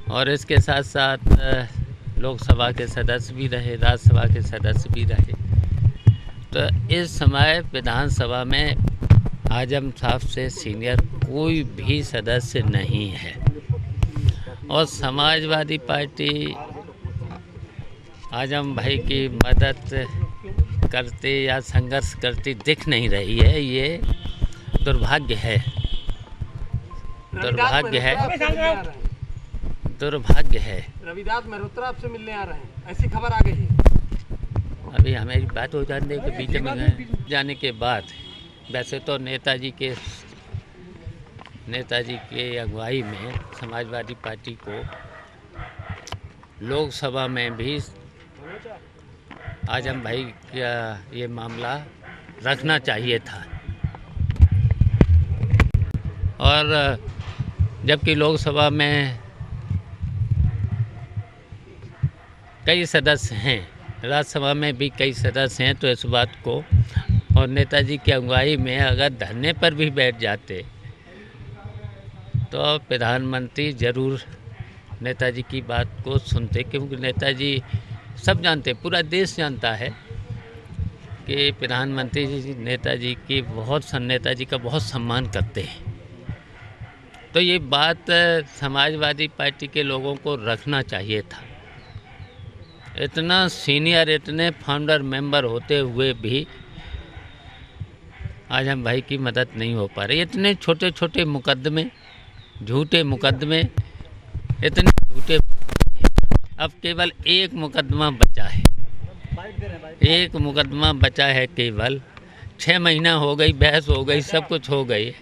और इसके साथ साथ लोकसभा के सदस्य भी रहे, राज्यसभा के सदस्य भी रहे। तो इस समय विधानसभा में आजम साहब से सीनियर कोई भी सदस्य नहीं है और समाजवादी पार्टी आजम भाई की मदद करते या संघर्ष करती दिख नहीं रही है। ये दुर्भाग्य है, दुर्भाग्य है, दुर्भाग्य है। रविदास मल्होत्रा आपसे मिलने आ रहे हैं, ऐसी खबर आ गई है। अभी हमारी बात हो जाने के बीच में जाने के बाद वैसे तो नेताजी के अगुवाई में समाजवादी पार्टी को लोकसभा में भी आजम भाई का ये मामला रखना चाहिए था। और जबकि लोकसभा में कई सदस्य हैं, राज्यसभा में भी कई सदस्य हैं, तो इस बात को और नेताजी की अगुवाई में अगर धरने पर भी बैठ जाते तो प्रधानमंत्री ज़रूर नेताजी की बात को सुनते, क्योंकि नेताजी सब जानते, पूरा देश जानता है कि प्रधानमंत्री जी नेताजी का बहुत सम्मान करते हैं। तो ये बात समाजवादी पार्टी के लोगों को रखना चाहिए था। इतना सीनियर, इतने फाउंडर मेंबर होते हुए भी आजम भाई की मदद नहीं हो पा रही। इतने छोटे छोटे मुकदमे, झूठे मुकदमे, इतने झूठे, अब केवल एक मुकदमा बचा है, एक मुकदमा बचा है केवल। 6 महीना हो गई, बहस हो गई, सब कुछ हो गई,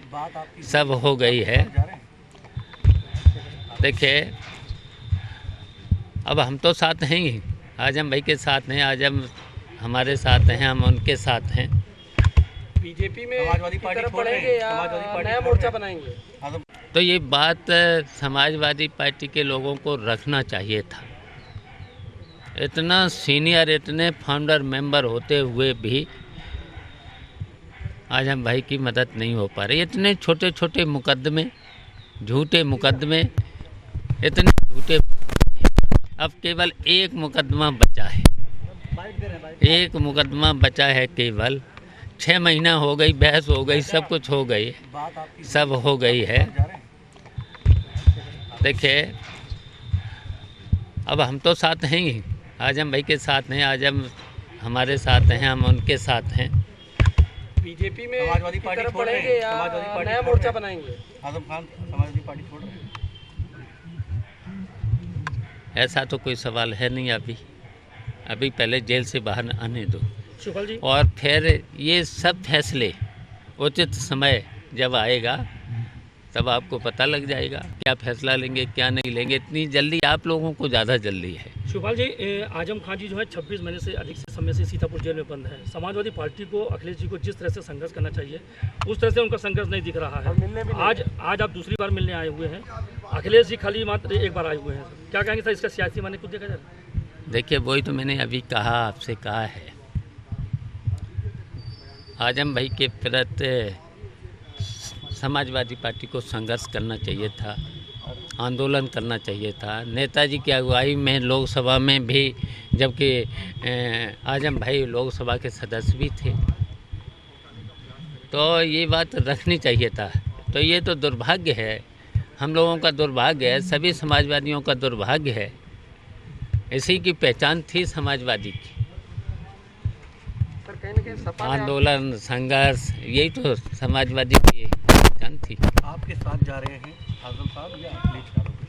सब हो गई है। देखिए, अब हम तो साथ हैं ही, आजम भाई के साथ हैं, आजम हमारे साथ हैं, हम उनके साथ हैं। बीजेपी में समाजवादी पार्टी बढ़ेंगे या नया मोर्चा बनाएंगे? तो ये बात समाजवादी पार्टी के लोगों को रखना चाहिए था। इतना सीनियर, इतने फाउंडर मेंबर होते हुए भी आजम भाई की मदद नहीं हो पा रही। इतने छोटे छोटे मुकदमे, झूठे मुकदमे, इतने झूठे, अब केवल एक मुकदमा बचा है, एक मुकदमा बचा है केवल। 6 महीना हो गई, बहस हो गई, सब कुछ हो गई, सब हो गई है। देखिए, अब हम तो साथ हैं ही, आजम भाई के साथ हैं, आजम हमारे साथ हैं, हम उनके साथ हैं। बीजेपी में समाजवादी पार्टी बढ़ेंगे या नया मोर्चा बनाएंगे? आजम खान समाजवादी पार्टी छोड़ रहे हैं? ऐसा तो कोई सवाल है नहीं। अभी पहले जेल से बाहर आने दो, शुक्ल जी, और फिर ये सब फैसले उचित समय जब आएगा तब आपको पता लग जाएगा क्या फैसला लेंगे, क्या नहीं लेंगे। इतनी जल्दी आप लोगों को ज़्यादा जल्दी है। शुक्ल जी, आजम खान जी जो है 26 महीने से अधिक से समय से सीतापुर जेल में बंद है। समाजवादी पार्टी को, अखिलेश जी को जिस तरह से संघर्ष करना चाहिए उस तरह से उनका संघर्ष नहीं दिख रहा है। आज आप दूसरी बार मिलने आए हुए हैं, अखिलेश जी खाली मात्र एक बार आए हुए हैं। क्या कहेंगे सर, इसका सियासी माने कुछ देखा जाए? देखिए, वही तो मैंने अभी कहा, आपसे कहा है, आजम भाई के प्रति समाजवादी पार्टी को संघर्ष करना चाहिए था, आंदोलन करना चाहिए था। नेताजी की अगुवाई में लोकसभा में भी, जबकि आजम भाई लोकसभा के सदस्य भी थे, तो ये बात रखनी चाहिए था। तो ये तो दुर्भाग्य है, हम लोगों का दुर्भाग्य है, सभी समाजवादियों का दुर्भाग्य है। इसी की पहचान थी समाजवादी की, आंदोलन, संघर्ष, यही तो समाजवादी की पहचान थी। आपके साथ जा रहे हैं आजम साहब या अखिलेश यादव के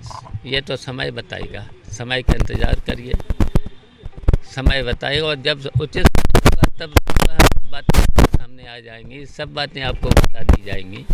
साथ? ये तो समय बताएगा, समय का इंतज़ार करिए, समय बताएगा, और जब उचित होगा तब बातें सामने आ जाएंगी, सब बातें आपको बता दी जाएंगी।